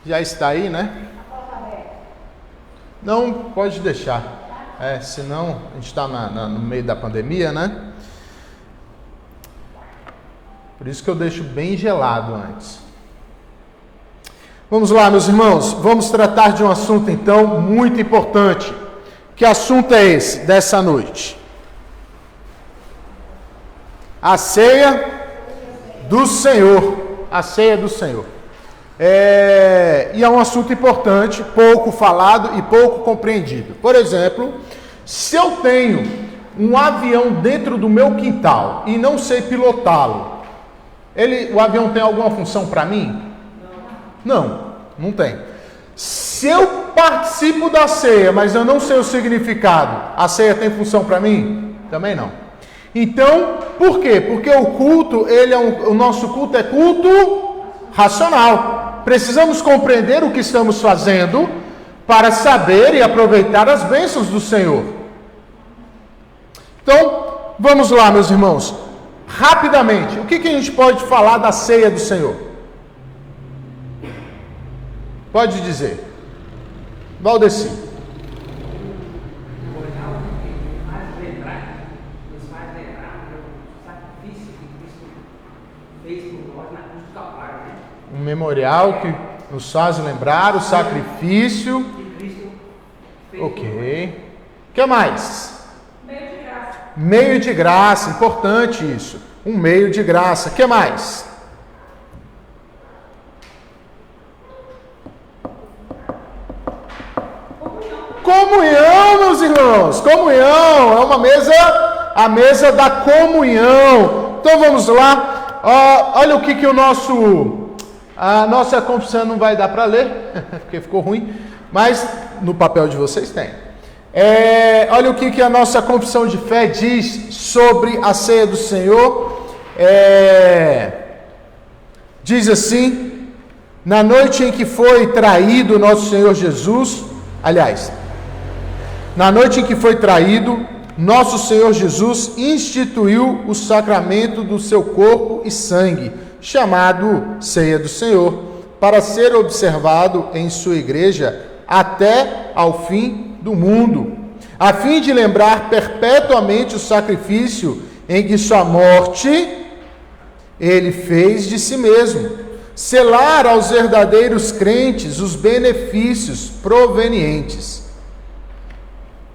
Já está aí, né? Não, pode deixar. Senão a gente está no meio da pandemia, né? Por isso que eu deixo bem gelado antes. Vamos lá, meus irmãos. Vamos tratar de um assunto, então, muito importante. Que assunto é esse dessa noite? A ceia do Senhor. A ceia do Senhor. E é um assunto importante, pouco falado e pouco compreendido. Por exemplo, se eu tenho um avião dentro do meu quintal e não sei pilotá-lo, o avião tem alguma função para mim? Não tem. Se eu participo da ceia, mas eu não sei o significado, a ceia tem função para mim? Também não. Então, por quê? Porque o culto, o nosso culto é culto racional. Precisamos compreender o que estamos fazendo para saber e aproveitar as bênçãos do Senhor. Então, vamos lá, meus irmãos. Rapidamente, o que a gente pode falar da ceia do Senhor? Pode dizer. Valdeci. Um memorial que nos faz lembrar o sacrifício. Ok. O que mais? Meio de graça, importante isso. Um meio de graça. O que mais? Comunhão, meus irmãos. Comunhão. É a mesa da comunhão. Então vamos lá. Olha o que a nossa confissão não vai dar para ler, porque ficou ruim, mas no papel de vocês tem. Olha o que a nossa confissão de fé diz sobre a ceia do Senhor. Diz assim: na noite em que foi traído nosso Senhor Jesus, na noite em que foi traído, nosso Senhor Jesus instituiu o sacramento do seu corpo e sangue, chamado ceia do Senhor, para ser observado em sua igreja até ao fim do mundo, a fim de lembrar perpetuamente o sacrifício em que sua morte ele fez de si mesmo, selar aos verdadeiros crentes os benefícios provenientes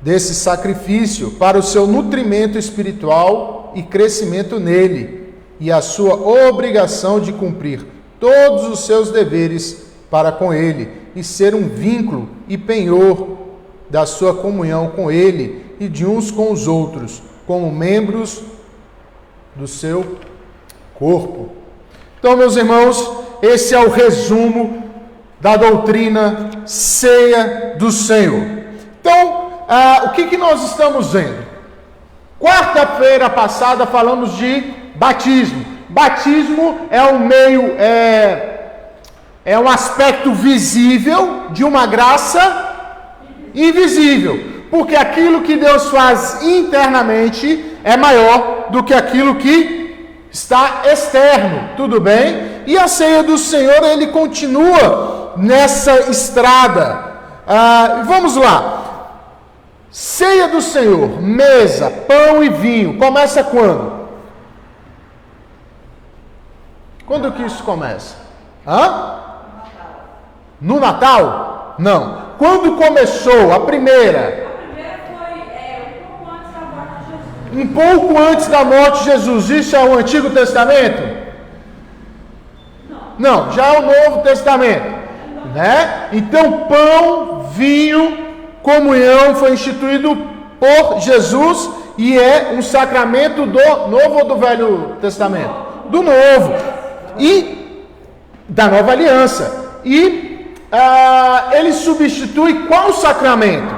desse sacrifício para o seu nutrimento espiritual e crescimento nele, e a sua obrigação de cumprir todos os seus deveres para com ele, e ser um vínculo e penhor da sua comunhão com ele e de uns com os outros, como membros do seu corpo. Então, meus irmãos, esse é o resumo da doutrina ceia do Senhor. Então, o que nós estamos vendo? Quarta-feira passada falamos de batismo. Batismo é um meio, é um aspecto visível de uma graça invisível, porque aquilo que Deus faz internamente é maior do que aquilo que está externo, tudo bem? E a ceia do Senhor, ele continua nessa estrada. Vamos lá. Ceia do Senhor, mesa, pão e vinho, começa quando? Quando que isso começa? No Natal? Não. Quando começou a primeira? A primeira foi um pouco antes da morte de Jesus. Um pouco antes da morte de Jesus. Isso é o Antigo Testamento? Não, já é o Novo Testamento, né? Então, pão, vinho, comunhão foi instituído por Jesus e é um sacramento do Novo ou do Velho Testamento? Do Novo. E da Nova Aliança. E ele substitui qual sacramento?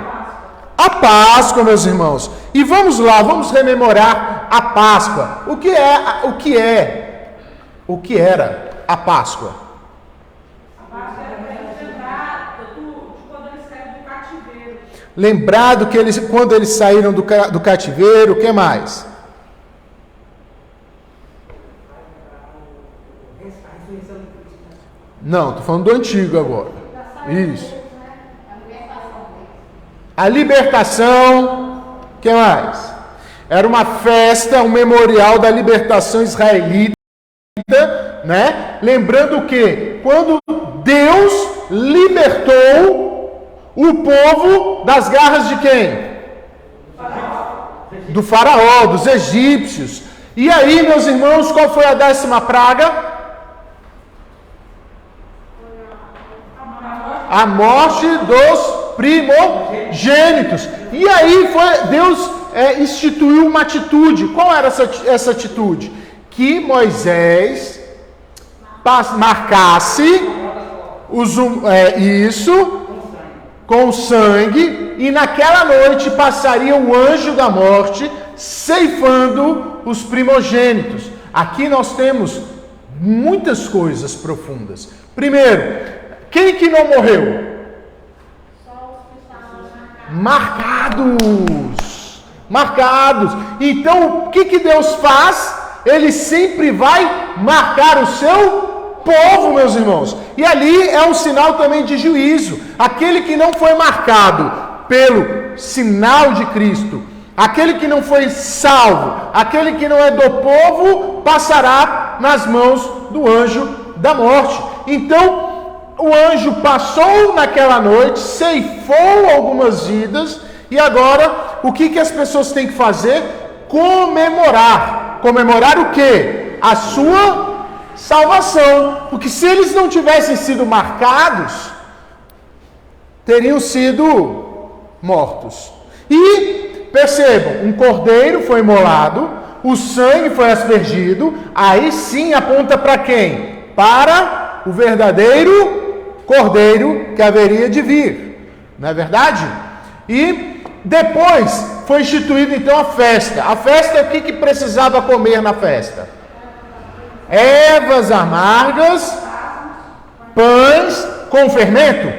A Páscoa, meus irmãos. E vamos lá, vamos rememorar a Páscoa. O que era a Páscoa? A Páscoa era lembrado de quando eles saíram do cativeiro. Lembrado que quando eles saíram do cativeiro, o que mais? Não, estou falando do antigo agora. Isso. A libertação. O que mais? Era uma festa, um memorial da libertação israelita, né? Lembrando que quando Deus libertou o povo das garras de quem? Do faraó, dos egípcios. E aí, meus irmãos, qual foi a 10ª praga? A morte dos primogênitos. E aí Deus instituiu uma atitude. Qual era essa atitude? Que Moisés marcasse isso com sangue, e naquela noite passaria o anjo da morte ceifando os primogênitos. Aqui nós temos muitas coisas profundas. Primeiro, quem que não morreu? Marcados. Então, o que Deus faz? Ele sempre vai marcar o seu povo, meus irmãos. E ali é um sinal também de juízo. Aquele que não foi marcado pelo sinal de Cristo, aquele que não foi salvo, aquele que não é do povo, passará nas mãos do anjo da morte. Então, o anjo passou naquela noite, ceifou algumas vidas, e agora, o que as pessoas têm que fazer? Comemorar. Comemorar o quê? A sua salvação. Porque se eles não tivessem sido marcados, teriam sido mortos. E, percebam, um cordeiro foi imolado, o sangue foi aspergido, aí sim aponta para quem? Para o verdadeiro cordeiro que haveria de vir. Não é verdade? E depois foi instituída então a festa. A festa, o que precisava comer na festa? Ervas amargas, pães com fermento?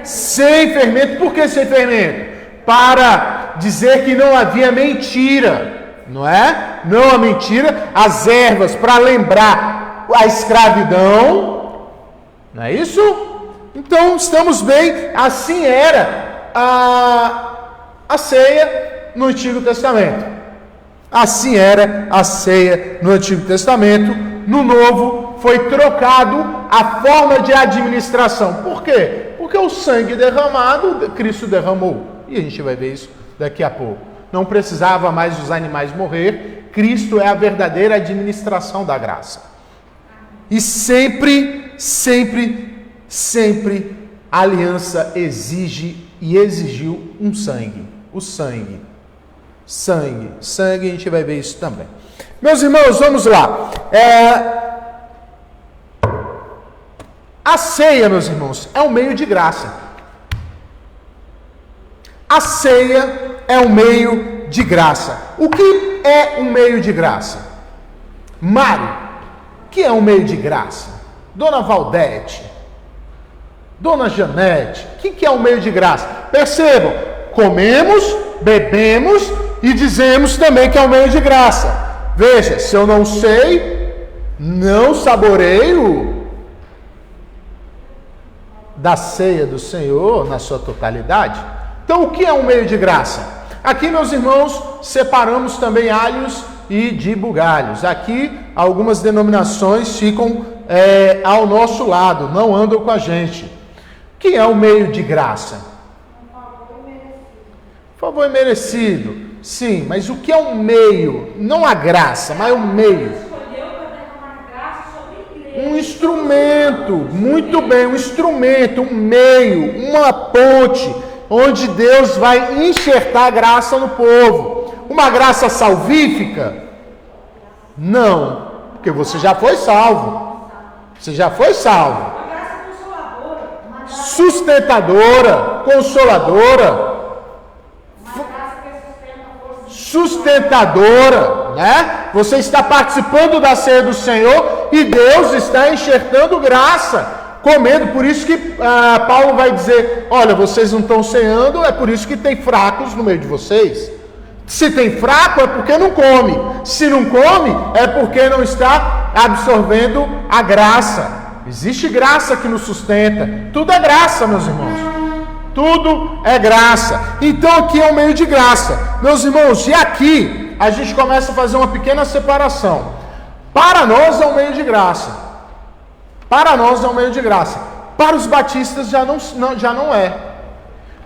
Sem fermento. Por que sem fermento? Para dizer que não havia mentira, não é? Não há mentira. As ervas para lembrar a escravidão, não é isso? Então estamos bem. Assim era a ceia no Antigo Testamento. Assim era a ceia no Antigo Testamento. No Novo foi trocado a forma de administração. Por quê? Porque o sangue derramado, Cristo derramou. E a gente vai ver isso daqui a pouco. Não precisava mais os animais morrer. Cristo é a verdadeira administração da graça. E sempre a aliança exige e exigiu um sangue. O sangue, a gente vai ver isso também. Meus irmãos, vamos lá. A ceia, meus irmãos, é um meio de graça. A ceia é um meio de graça. O que é um meio de graça? Mário, o que é um meio de graça? Dona Valdete, Dona Janete, o que é um meio de graça? Percebam, comemos, bebemos e dizemos também que é um meio de graça. Veja, se eu não sei, não saboreio da ceia do Senhor na sua totalidade. Então, o que é um meio de graça? Aqui, meus irmãos, separamos também alhos e de bugalhos. Aqui, algumas denominações ficam ao nosso lado, não andam com a gente. O que é um meio de graça? Favor merecido. Sim, mas o que é um meio? Não a graça, mas um meio. Um instrumento, muito bem, um instrumento, um meio, uma ponte, onde Deus vai enxertar graça no povo. Uma graça salvífica? Não, porque você já foi salvo. Você já foi salvo. Sustentadora, consoladora, sustentadora, né? Você está participando da ceia do Senhor e Deus está enxertando graça, comendo. Por isso que Paulo vai dizer: olha, vocês não estão ceando, é por isso que tem fracos no meio de vocês. Se tem fraco é porque não come. Se não come é porque não está absorvendo a graça. Existe graça que nos sustenta. Tudo é graça, meus irmãos. Tudo é graça. Então aqui é um meio de graça. Meus irmãos, e aqui a gente começa a fazer uma pequena separação. Para nós é um meio de graça. Para nós é um meio de graça. Para os batistas já não é.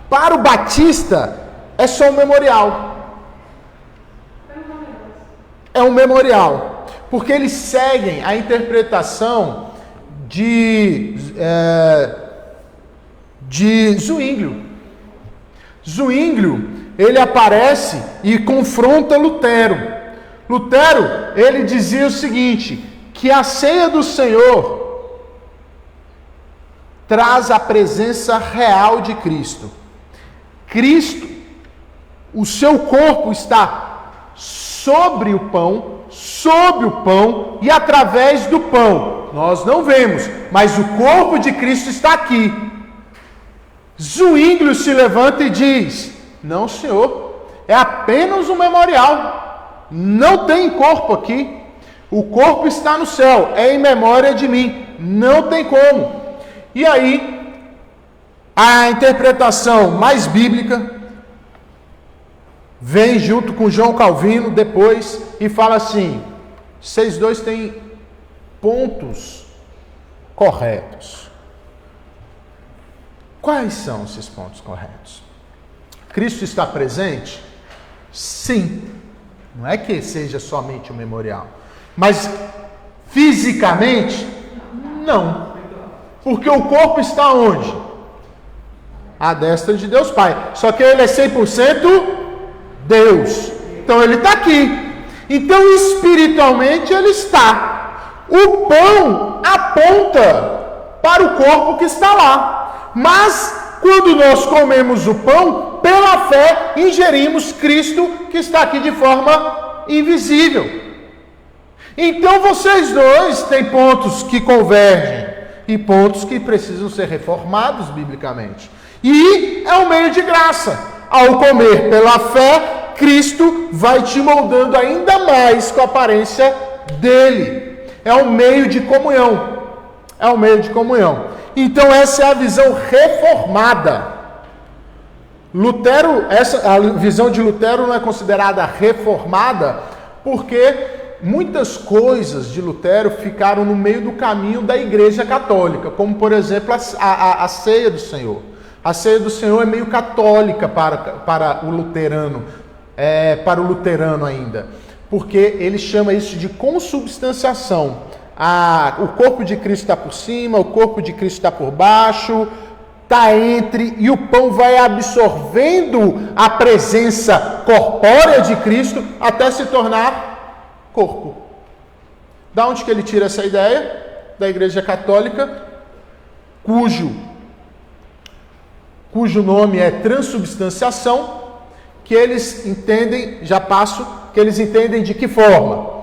Para o batista é só um memorial. É um memorial. Porque eles seguem a interpretação de Zwinglio. Zwinglio, ele aparece e confronta Lutero. Lutero, ele dizia o seguinte, que a ceia do Senhor traz a presença real de Cristo. Cristo, o seu corpo está sobre o pão e através do pão. Nós não vemos, mas o corpo de Cristo está aqui. Zwinglio se levanta e diz: não, senhor, é apenas um memorial. Não tem corpo aqui. O corpo está no céu, é em memória de mim. Não tem como. E aí, a interpretação mais bíblica vem junto com João Calvino depois e fala assim: vocês dois têm pontos corretos. Quais são esses pontos corretos? Cristo está presente? Sim. Não é que seja somente um memorial. Mas fisicamente, não. Porque o corpo está onde? À destra de Deus Pai. Só que ele é 100% Deus. Então ele está aqui. Então espiritualmente ele está. O pão aponta para o corpo que está lá. Mas quando nós comemos o pão, pela fé ingerimos Cristo que está aqui de forma invisível. Então vocês dois têm pontos que convergem e pontos que precisam ser reformados biblicamente. E é um meio de graça. Ao comer pela fé, Cristo vai te moldando ainda mais com a aparência dele. É um meio de comunhão. É um meio de comunhão. Então essa é a visão reformada. A visão de Lutero não é considerada reformada porque muitas coisas de Lutero ficaram no meio do caminho da Igreja Católica, como por exemplo a ceia do Senhor. A ceia do Senhor é meio católica para o luterano, para o luterano ainda, porque ele chama isso de consubstanciação. O corpo de Cristo está por cima, o corpo de Cristo está por baixo, está entre, e o pão vai absorvendo a presença corpórea de Cristo até se tornar corpo. Da onde que ele tira essa ideia? Da Igreja Católica, cujo nome é transubstanciação, que eles entendem, que eles entendem de que forma?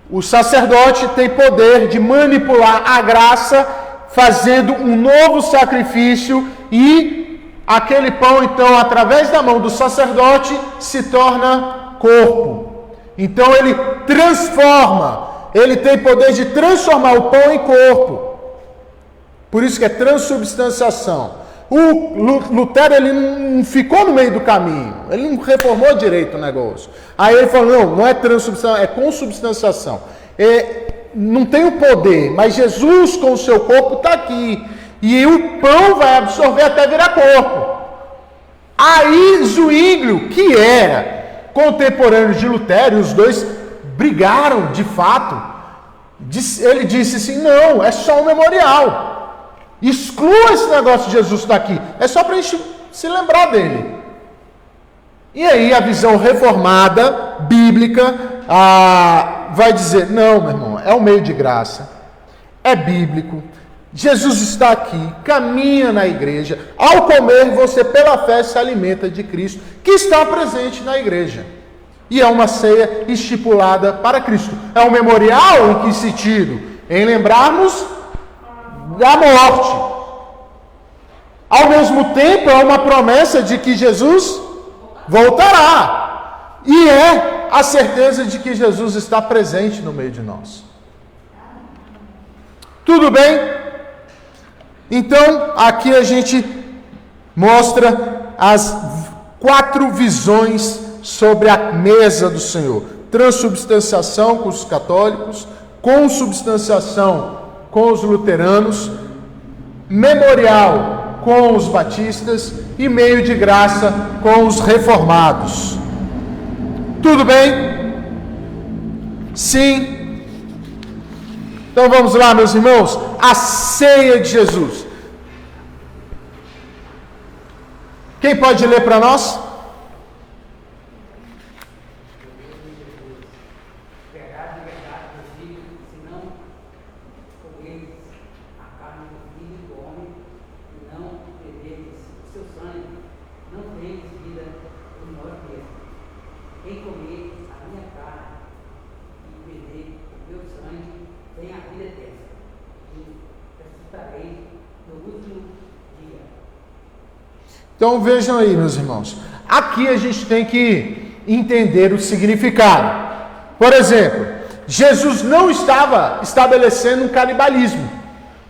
O sacerdote tem poder de manipular a graça, fazendo um novo sacrifício, e aquele pão, então, através da mão do sacerdote, se torna corpo. Então ele transforma, ele tem poder de transformar o pão em corpo. Por isso que é transubstanciação. O Lutero, ele não ficou no meio do caminho, ele não reformou direito o negócio. Aí ele falou, não é transubstanciação, é consubstanciação. Não tem o poder, mas Jesus com o seu corpo está aqui. E o pão vai absorver até virar corpo. Aí Zwinglio, que era contemporâneo de Lutero, e os dois brigaram de fato, ele disse assim, não, é só um memorial. Exclua esse negócio de Jesus estar aqui. É só para a gente se lembrar dele. E aí a visão reformada, bíblica, vai dizer, não, meu irmão, é um meio de graça. É bíblico. Jesus está aqui, caminha na igreja. Ao comer, você pela fé se alimenta de Cristo, que está presente na igreja. E é uma ceia estipulada para Cristo. É um memorial em que sentido? Em lembrarmos da morte. Ao mesmo tempo, é uma promessa de que Jesus voltará. E é a certeza de que Jesus está presente no meio de nós. Tudo bem? Então, aqui a gente mostra as 4 visões sobre a mesa do Senhor. Transubstanciação com os católicos, consubstanciação com os luteranos, memorial com os batistas e meio de graça com os reformados. Tudo bem? Sim. Então vamos lá, meus irmãos, a ceia de Jesus. Quem pode ler para nós? Então vejam aí, meus irmãos, aqui a gente tem que entender o significado. Por exemplo, Jesus não estava estabelecendo um canibalismo.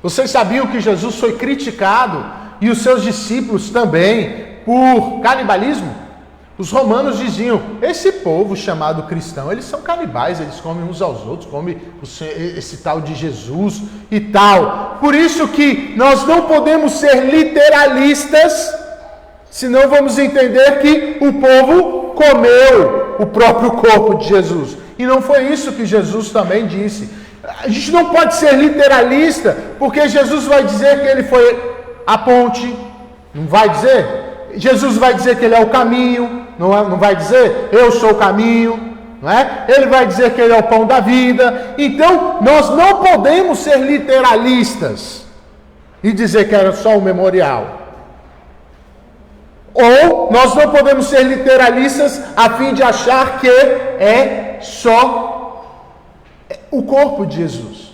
Vocês sabiam que Jesus foi criticado, e os seus discípulos também, por canibalismo? Os romanos diziam, esse povo chamado cristão, eles são canibais, eles comem uns aos outros, comem esse tal de Jesus e tal. Por isso que nós não podemos ser literalistas, senão vamos entender que o povo comeu o próprio corpo de Jesus. E não foi isso que Jesus também disse. A gente não pode ser literalista, porque Jesus vai dizer que ele foi a ponte, não vai dizer? Jesus vai dizer que ele é o caminho, não vai dizer? Eu sou o caminho, não é? Ele vai dizer que ele é o pão da vida. Então, nós não podemos ser literalistas e dizer que era só um memorial. Ou nós não podemos ser literalistas a fim de achar que é só o corpo de Jesus.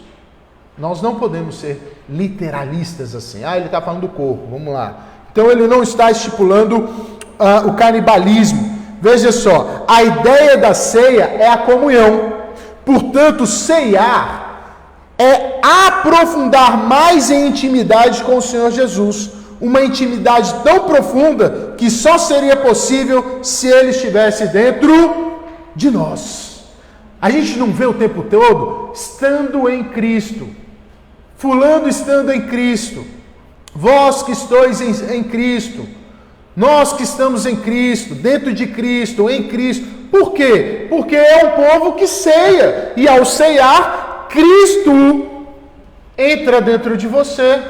Nós não podemos ser literalistas assim. Ele está falando do corpo, vamos lá. Então ele não está estipulando o canibalismo. Veja só, a ideia da ceia é a comunhão. Portanto, ceiar é aprofundar mais em intimidade com o Senhor Jesus. Uma intimidade tão profunda que só seria possível se Ele estivesse dentro de nós. A gente não vê o tempo todo estando em Cristo, fulano estando em Cristo, vós que estáis em Cristo, nós que estamos em Cristo, dentro de Cristo, em Cristo. Por quê? Porque é um povo que ceia, e ao ceiar, Cristo entra dentro de você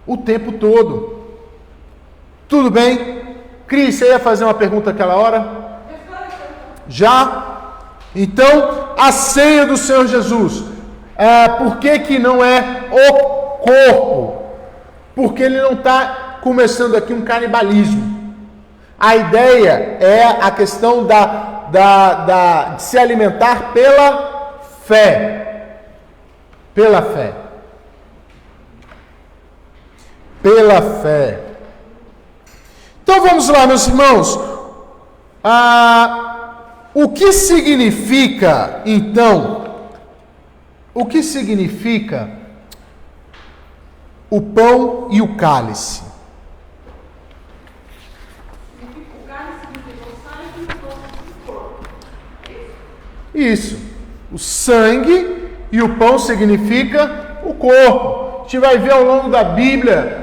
o tempo todo. Tudo bem? Cris, você ia fazer uma pergunta aquela hora? Já? Então, a ceia do Senhor Jesus. Por que não é o corpo? Porque ele não está começando aqui um canibalismo. A ideia é a questão de se alimentar pela fé. Pela fé. Pela fé. Então vamos lá, meus irmãos. O que significa, então, o que significa o pão e o cálice? O cálice significa o sangue e o pão significa o corpo. Isso. O sangue e o pão significa o corpo. A gente vai ver ao longo da Bíblia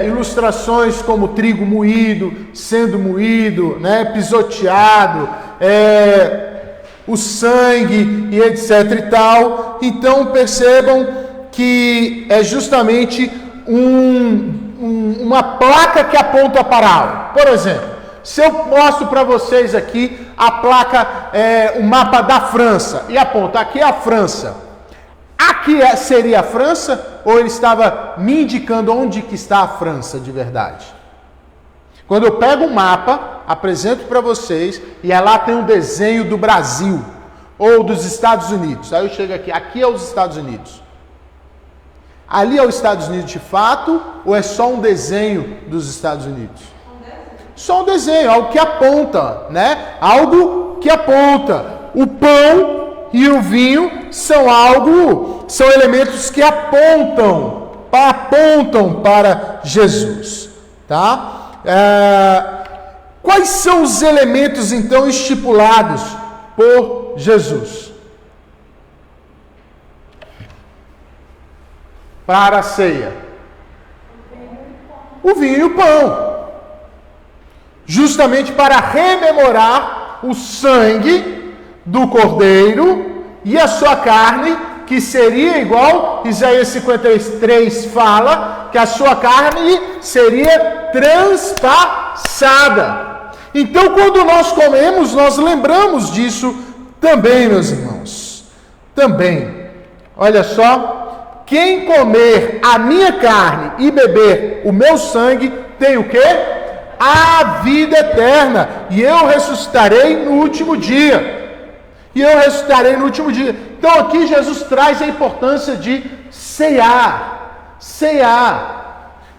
ilustrações como trigo moído, sendo moído, pisoteado, o sangue e etc e tal. Então percebam que é justamente uma placa que aponta para algo. Por exemplo, se eu mostro para vocês aqui a placa, o mapa da França, e aponta, aqui é a França. Aqui seria a França, ou ele estava me indicando onde que está a França de verdade? Quando eu pego um mapa, apresento para vocês, e lá tem um desenho do Brasil, ou dos Estados Unidos. Aí eu chego aqui é os Estados Unidos. Ali é os Estados Unidos de fato, ou é só um desenho dos Estados Unidos? Só um desenho, algo que aponta, Algo que aponta. O pão e o vinho são algo são elementos que apontam para Jesus, tá? Quais são os elementos, então, estipulados por Jesus para a ceia? O vinho e o pão. Justamente para rememorar o sangue do cordeiro e a sua carne, que seria igual, Isaías 53 fala, que a sua carne seria transpassada. Então, quando nós comemos, nós lembramos disso também, meus irmãos. Também. Olha só, quem comer a minha carne e beber o meu sangue, tem o quê? A vida eterna. E eu ressuscitarei no último dia. Então aqui Jesus traz a importância de cear.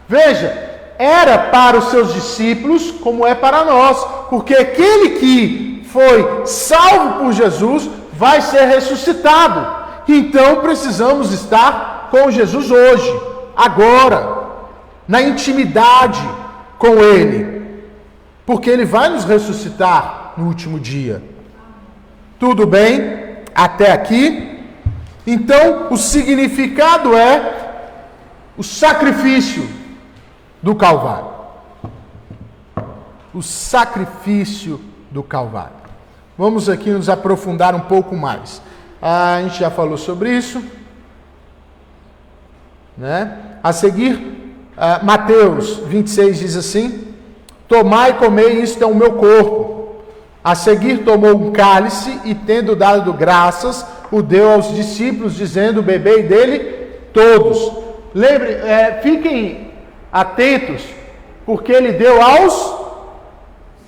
Veja, era para os seus discípulos como é para nós, porque aquele que foi salvo por Jesus vai ser ressuscitado. Então precisamos estar com Jesus hoje, agora, na intimidade com Ele, porque Ele vai nos ressuscitar no último dia. Tudo bem? Até aqui? Então, o significado é o sacrifício do Calvário. O sacrifício do Calvário. Vamos aqui nos aprofundar um pouco mais. A gente já falou sobre isso, né? A seguir, Mateus 26 diz assim: tomai e comei, isto é o meu corpo. A seguir tomou um cálice e, tendo dado graças, o deu aos discípulos, dizendo: bebei dele todos. Fiquem atentos, porque ele deu aos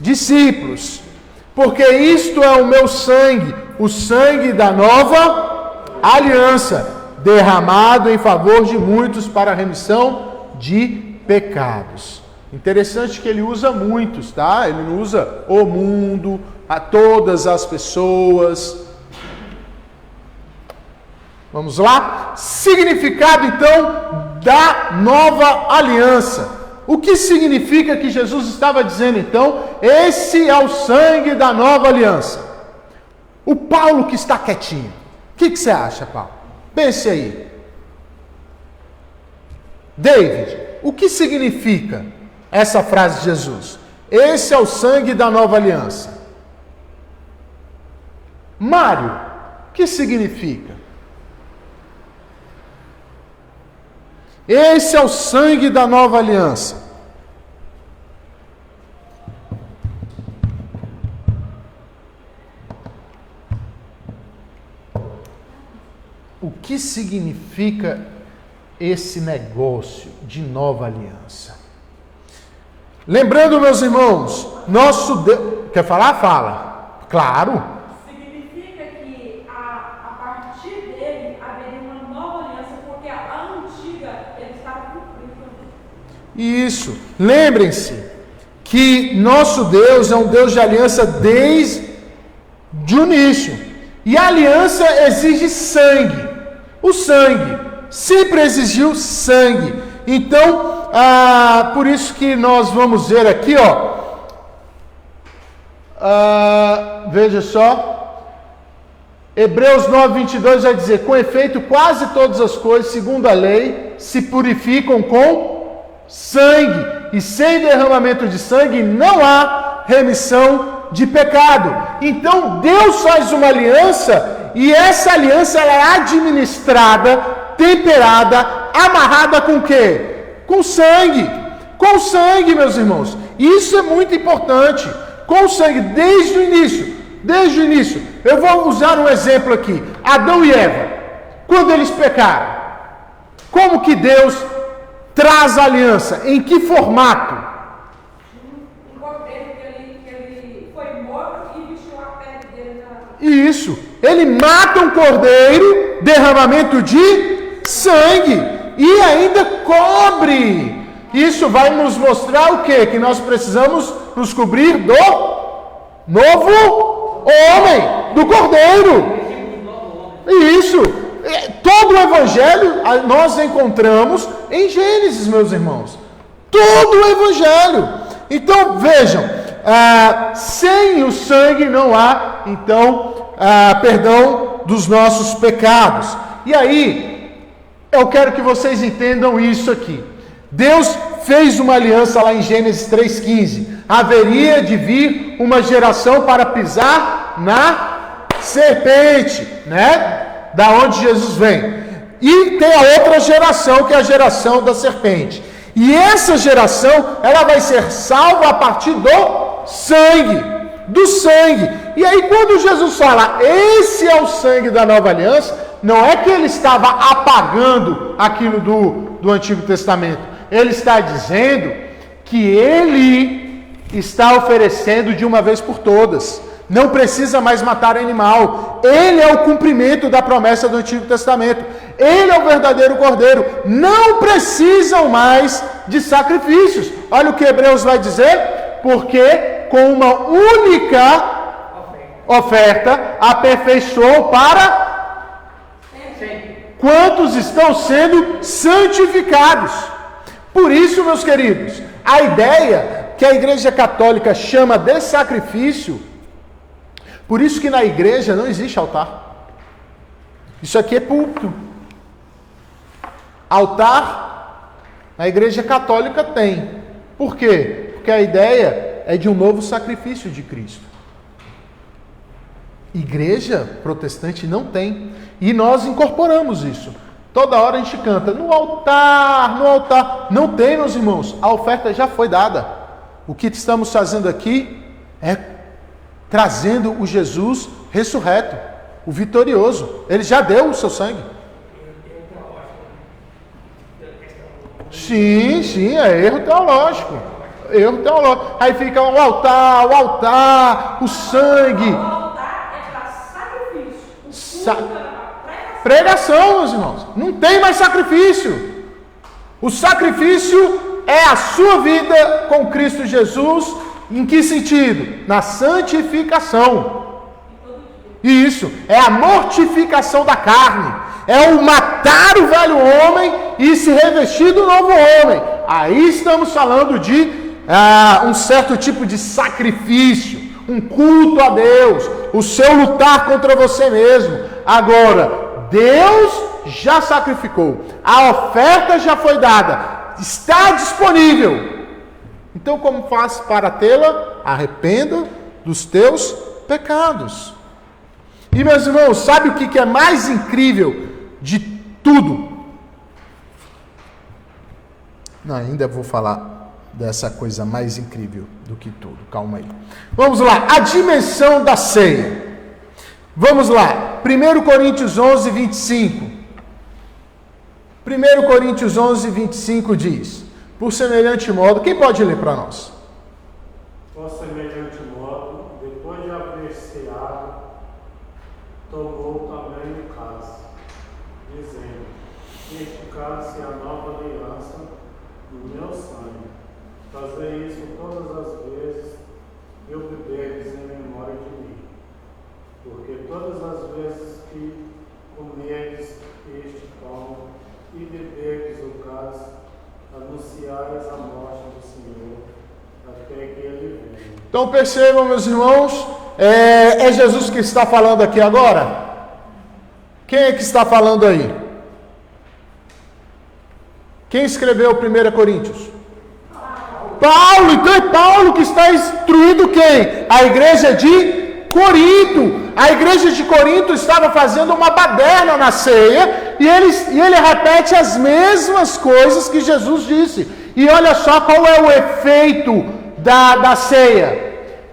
discípulos. Porque isto é o meu sangue, o sangue da nova aliança, derramado em favor de muitos para a remissão de pecados. Interessante que ele usa muitos, tá? Ele não usa o mundo, a todas as pessoas. Vamos lá? Significado, então, da nova aliança. O que significa que Jesus estava dizendo, então? Esse é o sangue da nova aliança. O Paulo que está quietinho. O que você acha, Paulo? Pense aí. David, o que significa essa frase de Jesus? Esse é o sangue da nova aliança. Mário, o que significa? Esse é o sangue da nova aliança. O que significa esse negócio de nova aliança? Lembrando, meus irmãos, nosso Deus... Quer falar? Fala. Claro. Significa que a partir dele haveria uma nova aliança, porque a antiga ele estava cumprindo. Isso. Lembrem-se que nosso Deus é um Deus de aliança desde o início. E a aliança exige sangue. O sangue sempre exigiu sangue. Então, por isso que nós vamos ver aqui, veja só, Hebreus 9:22 vai dizer: com efeito, quase todas as coisas, segundo a lei, se purificam com sangue, e sem derramamento de sangue não há remissão de pecado. Então, Deus faz uma aliança, e essa aliança ela é administrada, temperada, amarrada com o quê? Com sangue. Com sangue, meus irmãos. Isso é muito importante. Com sangue, desde o início. Desde o início. Eu vou usar um exemplo aqui. Adão e Eva, quando eles pecaram, como que Deus traz a aliança? Em que formato? Um cordeiro que ele foi morto e vestiu a pele dele na... Isso. Ele mata um cordeiro, derramamento de sangue. E ainda cobre. Isso vai nos mostrar o quê? Que nós precisamos nos cobrir do novo homem, do cordeiro. Isso. Todo o Evangelho nós encontramos em Gênesis, meus irmãos. Todo o Evangelho. Então, vejam, sem o sangue não há, então, perdão dos nossos pecados. E aí, eu quero que vocês entendam isso aqui. Deus fez uma aliança lá em Gênesis 3,15. Haveria de vir uma geração para pisar na serpente, né? Da onde Jesus vem. E tem a outra geração, que é a geração da serpente. E essa geração, ela vai ser salva a partir do sangue. Do sangue. E aí quando Jesus fala, esse é o sangue da nova aliança, não é que ele estava apagando aquilo do Antigo Testamento. Ele está dizendo que ele está oferecendo de uma vez por todas. Não precisa mais matar animal. Ele é o cumprimento da promessa do Antigo Testamento. Ele é o verdadeiro Cordeiro. Não precisam mais de sacrifícios. Olha o que Hebreus vai dizer. Porque com uma única oferta aperfeiçoou para quantos estão sendo santificados. Por isso, meus queridos, a ideia que a Igreja Católica chama de sacrifício, por isso que na igreja não existe altar. Isso aqui é púlpito. Altar, na Igreja Católica tem. Por quê? Porque a ideia é de um novo sacrifício de Cristo. Igreja protestante não tem. E nós incorporamos isso. Toda hora a gente canta, no altar, no altar. Não tem, meus irmãos. A oferta já foi dada. O que estamos fazendo aqui é trazendo o Jesus ressurreto, o vitorioso. Ele já deu o seu sangue. Sim, é erro teológico. Erro teológico. Aí fica o altar, o sangue. O altar é para sacrifício. Pregação, meus irmãos. Não tem mais sacrifício. O sacrifício é a sua vida com Cristo Jesus. Em que sentido? Na santificação. Isso, é a mortificação da carne. É o matar o velho homem e se revestir do novo homem. Aí estamos falando de um certo tipo de sacrifício, um culto a Deus, o seu lutar contra você mesmo. Agora, Deus já sacrificou, a oferta já foi dada, está disponível. Então, como faz para tê-la? Arrependa dos teus pecados. E, meus irmãos, sabe o que é mais incrível de tudo? Não, ainda vou falar dessa coisa mais incrível do que tudo. Calma aí. Vamos lá. A dimensão da ceia. Vamos lá. 1 Coríntios 11, 25. 1 Coríntios 11, 25 diz... Por semelhante modo, quem pode ler para nós? Por semelhante modo, depois de haver ceado, tomou também o cálice, dizendo: este cálice é a nova aliança no meu sangue. Fazei isso todas as vezes que o beberdes em memória de mim. Porque todas as vezes que comerdes este pão e beberdes o cálice, anunciais a morte do Senhor até que Ele venha. Então percebam, meus irmãos, é Jesus que está falando aqui agora? Quem é que está falando aí? Quem escreveu 1 Coríntios? Paulo. Então é Paulo que está instruindo quem? A igreja de Corinto. A igreja de Corinto estava fazendo uma baderna na ceia e ele repete as mesmas coisas que Jesus disse. E olha só qual é o efeito da ceia.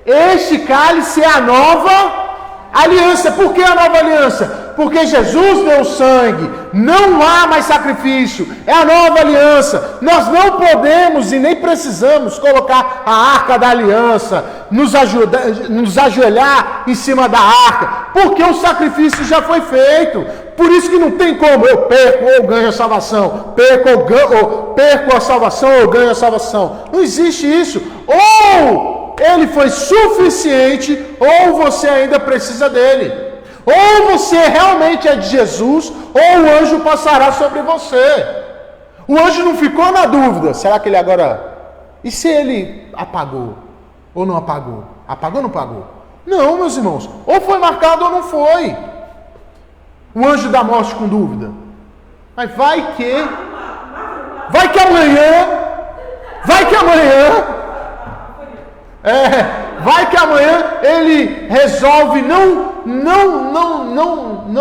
Este cálice é a nova aliança. Por que a nova aliança? Porque Jesus deu sangue, não há mais sacrifício, é a nova aliança. Nós não podemos e nem precisamos colocar a arca da aliança, nos ajoelhar em cima da arca, porque o sacrifício já foi feito. Por isso que não tem como eu perco ou ganho a salvação, perco a salvação ou ganho a salvação. Não existe isso. Ou ele foi suficiente, ou você ainda precisa dele. Ou você realmente é de Jesus, ou o anjo passará sobre você. O anjo não ficou na dúvida. Será que ele agora... E se ele apagou? Ou não apagou? Apagou ou não apagou? Não, meus irmãos. Ou foi marcado ou não foi. O anjo da morte com dúvida. Mas vai que amanhã... Vai que amanhã ele resolve não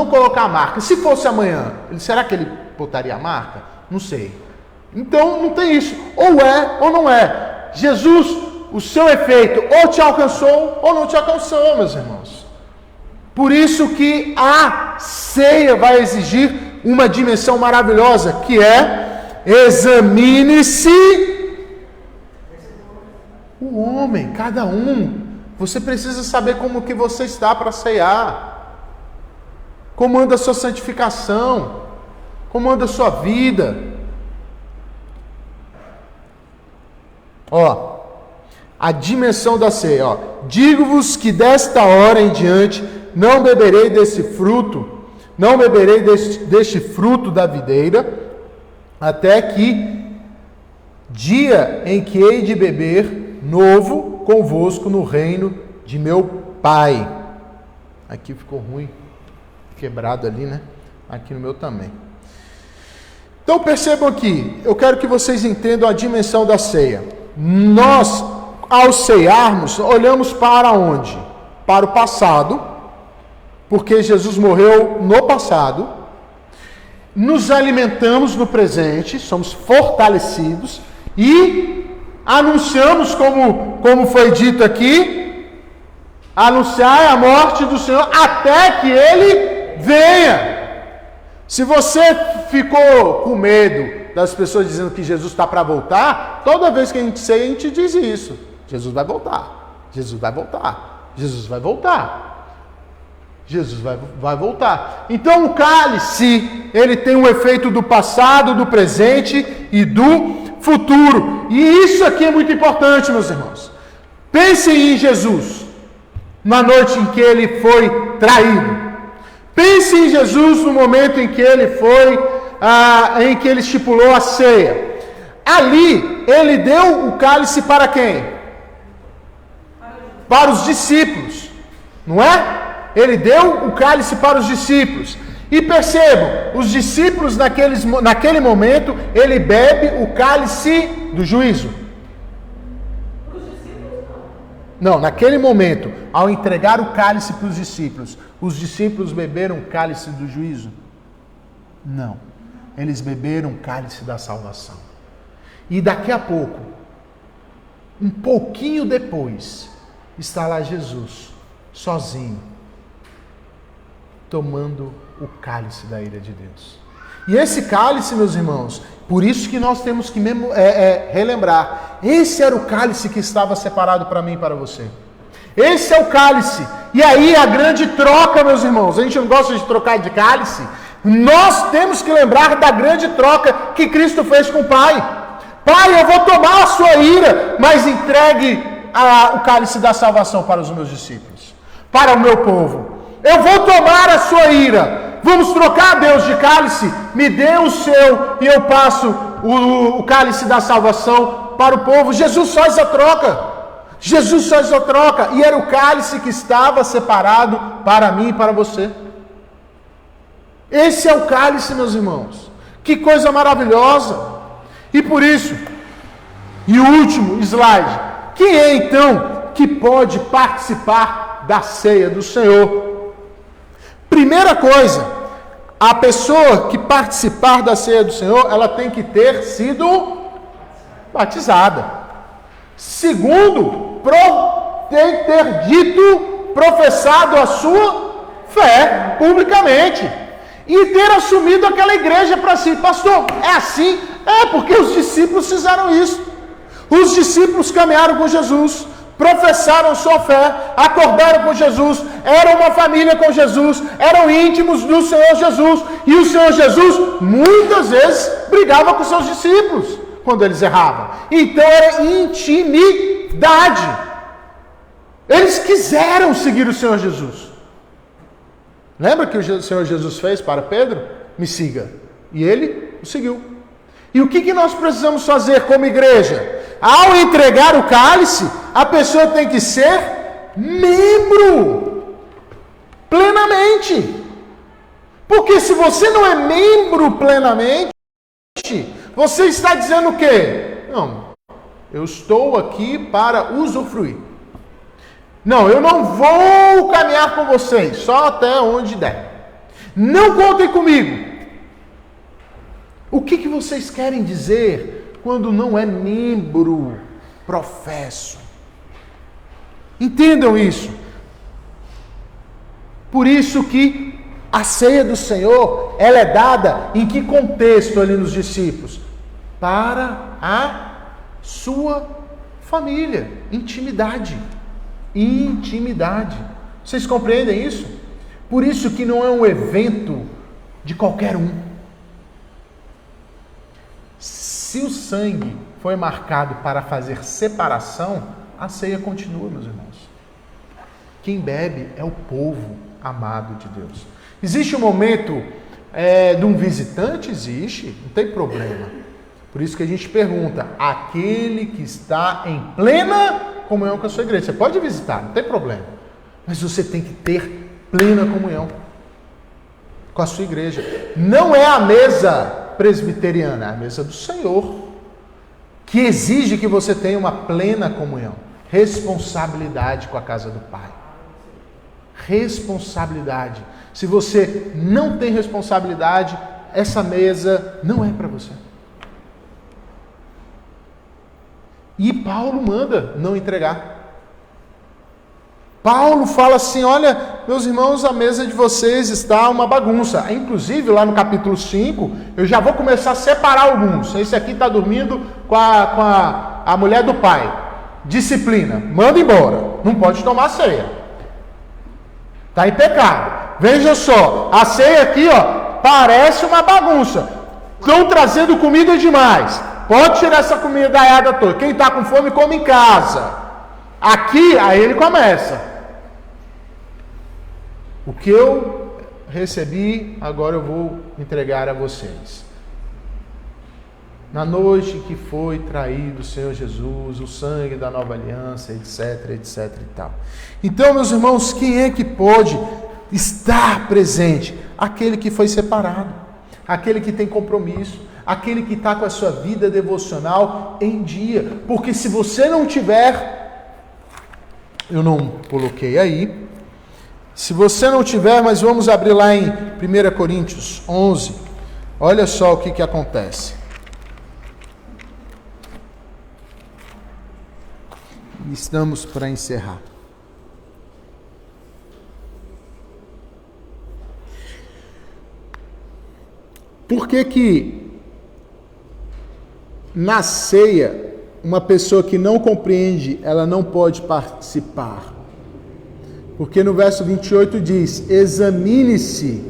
colocar a marca. Se fosse amanhã, será que ele botaria a marca? Não sei. Então não tem isso. Ou é ou não é. Jesus, o seu efeito ou te alcançou ou não te alcançou, meus irmãos. Por isso que a ceia vai exigir uma dimensão maravilhosa, que é: examine-se o homem, cada um. Você precisa saber como que você está para ceiar. Como anda a sua santificação. Como anda a sua vida. Ó, a dimensão da ceia. Ó. Digo-vos que desta hora em diante não beberei desse fruto, não beberei deste fruto da videira, até que dia em que hei de beber novo convosco no reino de meu Pai. Aqui ficou ruim, quebrado ali, né? Aqui no meu também. Então percebam aqui, eu quero que vocês entendam a dimensão da ceia. Nós, ao ceiarmos, olhamos para onde? Para o passado, porque Jesus morreu no passado. Nos alimentamos no presente, somos fortalecidos e anunciamos, como foi dito aqui, anunciar a morte do Senhor até que Ele venha. Se você ficou com medo das pessoas dizendo que Jesus está para voltar, toda vez que a gente ceia, a gente diz isso: Jesus vai voltar, Jesus vai voltar, Jesus vai voltar, Jesus vai voltar. Então o cálice, ele tem um efeito do passado, do presente e do futuro. E isso aqui é muito importante, meus irmãos. Pensem em Jesus na noite em que ele foi traído. Pensem em Jesus no momento em que ele em que ele estipulou a ceia. Ali, ele deu o cálice para quem? Para os discípulos, não é? Ele deu o cálice para os discípulos. E percebam, os discípulos naquele momento, ele bebe o cálice do juízo. Não, naquele momento, ao entregar o cálice para os discípulos beberam o cálice do juízo? Não, eles beberam o cálice da salvação. E daqui a pouco, um pouquinho depois, está lá Jesus, sozinho, tomando o cálice da ira de Deus. E esse cálice, meus irmãos, por isso que nós temos que relembrar, esse era o cálice que estava separado para mim e para você. Esse é o cálice. E aí a grande troca, meus irmãos, a gente não gosta de trocar de cálice. Nós temos que lembrar da grande troca que Cristo fez com o Pai. Pai, eu vou tomar a sua ira, mas entregue o cálice da salvação para os meus discípulos, para o meu povo. Eu vou tomar a sua ira. Vamos trocar, Deus, de cálice. Me dê o seu e eu passo o cálice da salvação para o povo. Jesus faz a troca. Jesus faz a troca. E era o cálice que estava separado para mim e para você. Esse é o cálice, meus irmãos. Que coisa maravilhosa. E por isso, e o último slide. Quem é então que pode participar da ceia do Senhor? Primeira coisa, a pessoa que participar da ceia do Senhor, ela tem que ter sido batizada. Segundo, tem que ter professado a sua fé publicamente. E ter assumido aquela igreja para si. Pastor, é assim? É, porque os discípulos fizeram isso. Os discípulos caminharam com Jesus, professaram sua fé, acordaram com Jesus, eram uma família com Jesus, eram íntimos do Senhor Jesus, e o Senhor Jesus muitas vezes brigava com seus discípulos quando eles erravam. Então era intimidade. Eles quiseram seguir o Senhor Jesus. Lembra que o Senhor Jesus fez para Pedro? Me siga. E ele o seguiu. E o que nós precisamos fazer como igreja? Ao entregar o cálice, a pessoa tem que ser membro plenamente. Porque se você não é membro plenamente, você está dizendo o quê? Não, eu estou aqui para usufruir. Não, eu não vou caminhar com vocês, só até onde der. Não contem comigo. O que vocês querem dizer quando não é membro professo? Entendam isso. Por isso que a ceia do Senhor, ela é dada em que contexto ali nos discípulos? Para a sua família, intimidade. Intimidade. Vocês compreendem isso? Por isso que não é um evento de qualquer um. Se o sangue foi marcado para fazer separação, a ceia continua, meus irmãos. Quem bebe é o povo amado de Deus. Existe um momento de um visitante? Existe, não tem problema. Por isso que a gente pergunta, aquele que está em plena comunhão com a sua igreja. Você pode visitar, não tem problema. Mas você tem que ter plena comunhão com a sua igreja. Não é a mesa presbiteriana, é a mesa do Senhor, que exige que você tenha uma plena comunhão. Responsabilidade com a casa do Pai. Responsabilidade. Se você não tem responsabilidade, essa mesa não é para você. E Paulo manda não entregar. Paulo fala assim, olha, meus irmãos, a mesa de vocês está uma bagunça. Inclusive, lá no capítulo 5, eu já vou começar a separar alguns. Esse aqui está dormindo com a mulher do pai. Disciplina, manda embora. Não pode tomar ceia. Está em pecado. Veja só, a ceia aqui, ó, parece uma bagunça. Estão trazendo comida demais. Pode tirar essa comida gaiada toda. Quem está com fome, come em casa. Aqui, aí ele começa. O que eu recebi, agora eu vou entregar a vocês. Na noite que foi traído o Senhor Jesus, o sangue da nova aliança, etc, etc e tal. Então, meus irmãos, quem é que pode estar presente? Aquele que foi separado, aquele que tem compromisso, aquele que está com a sua vida devocional em dia. Porque se você não tiver, eu não coloquei aí, se você não tiver, mas vamos abrir lá em 1 Coríntios 11, olha só o que acontece. Estamos para encerrar. Por que na ceia, uma pessoa que não compreende, ela não pode participar? Porque no verso 28 diz, examine-se,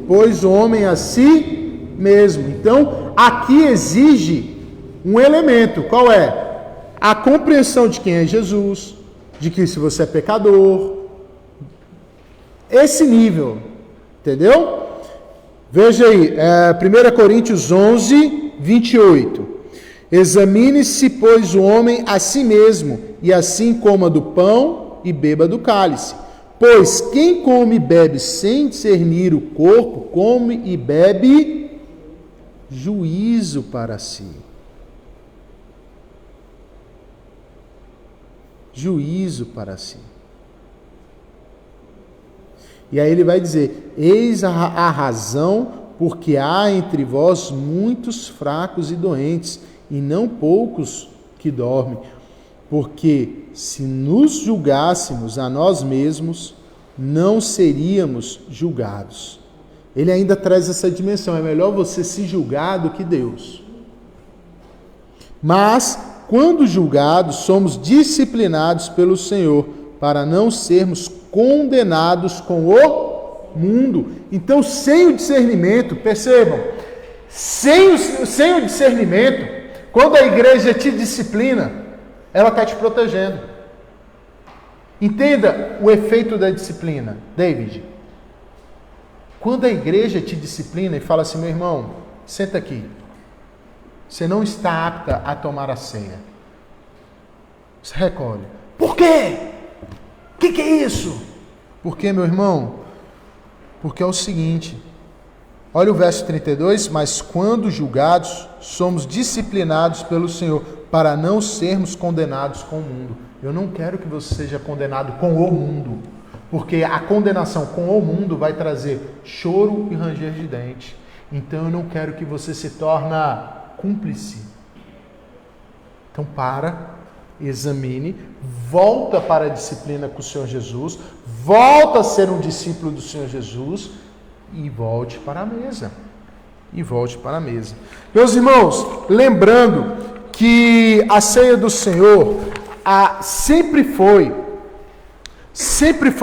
pois o homem a si mesmo. Então, aqui exige um elemento, qual é? A compreensão de quem é Jesus, de que se você é pecador, esse nível, entendeu? Veja aí, 1 Coríntios 11, 28. Examine-se, pois, o homem a si mesmo, e assim coma do pão e beba do cálice. Pois quem come e bebe sem discernir o corpo, come e bebe juízo para si. Juízo para si. E aí ele vai dizer, eis a razão porque há entre vós muitos fracos e doentes, e não poucos que dormem. Porque se nos julgássemos a nós mesmos, não seríamos julgados. Ele ainda traz essa dimensão, é melhor você se julgar do que Deus. Mas, quando julgados, somos disciplinados pelo Senhor, para não sermos condenados com o mundo. Então, sem o discernimento, percebam, sem o discernimento, quando a igreja te disciplina, ela está te protegendo. Entenda o efeito da disciplina, David. Quando a igreja te disciplina e fala assim, meu irmão, senta aqui. Você não está apta a tomar a ceia. Você recolhe. Por quê? O que é isso? Por quê, meu irmão? Porque é o seguinte. Olha o verso 32. Mas quando julgados, somos disciplinados pelo Senhor, para não sermos condenados com o mundo. Eu não quero que você seja condenado com o mundo. Porque a condenação com o mundo vai trazer choro e ranger de dente. Então eu não quero que você se torne cúmplice. Então examine, volta para a disciplina com o Senhor Jesus, volta a ser um discípulo do Senhor Jesus e volte para a mesa. Meus irmãos, lembrando que a ceia do Senhor sempre foi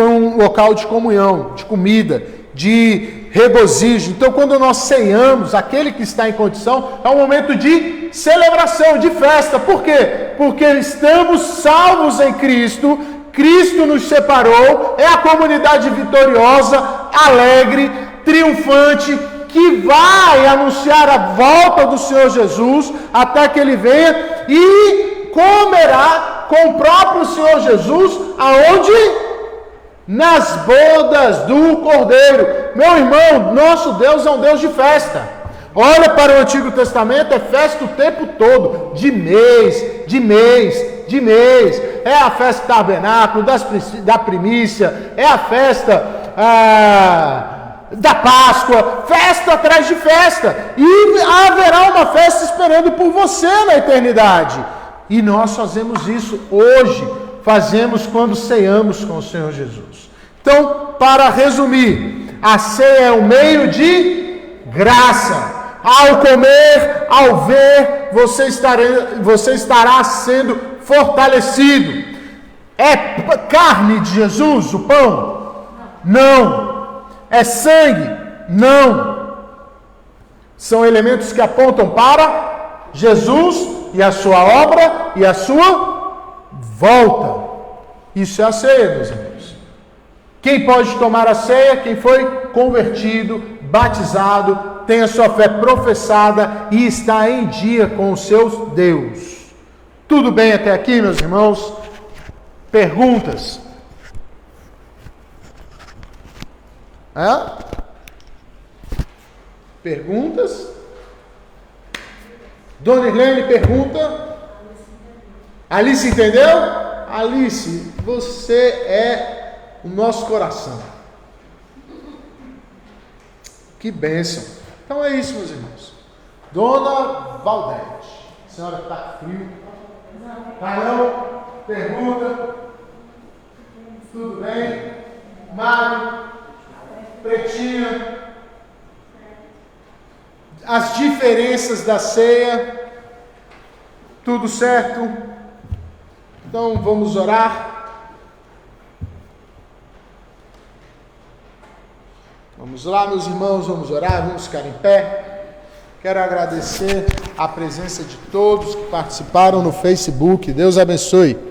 um local de comunhão, de comida, de regozijo. Então, quando nós ceiamos, aquele que está em condição, é um momento de celebração, de festa. Por quê? Porque estamos salvos em Cristo, Cristo nos separou, é a comunidade vitoriosa, alegre, triunfante, que vai anunciar a volta do Senhor Jesus, até que Ele venha, e comerá com o próprio Senhor Jesus, aonde? Nas bodas do Cordeiro. Meu irmão, nosso Deus é um Deus de festa. Olha para o Antigo Testamento, é festa o tempo todo, de mês. É a festa do tabernáculo, da primícia, é a festa da Páscoa, festa atrás de festa. E haverá uma festa esperando por você na eternidade. E nós fazemos isso hoje, fazemos quando ceamos com o Senhor Jesus. Então, para resumir, a ceia é um meio de graça. Ao comer, ao ver, você estará sendo fortalecido. É carne de Jesus, o pão? Não. É sangue? Não. São elementos que apontam para Jesus e a sua obra e a sua volta. Isso é a ceia, meus irmãos. Quem pode tomar a ceia? Quem foi convertido, batizado, tem a sua fé professada e está em dia com o seu Deus. Tudo bem até aqui, meus irmãos? Perguntas? Perguntas? Dona Irlene pergunta. Alice entendeu? Alice, você é o nosso coração. Que bênção. Então é isso, meus irmãos. Dona Valdete, a senhora está com frio? Não? Pergunta? Tudo bem? Mário? Pretinha? As diferenças da ceia? Tudo certo? Então vamos orar. Vamos lá, meus irmãos, vamos orar, vamos ficar em pé. Quero agradecer a presença de todos que participaram no Facebook. Deus abençoe.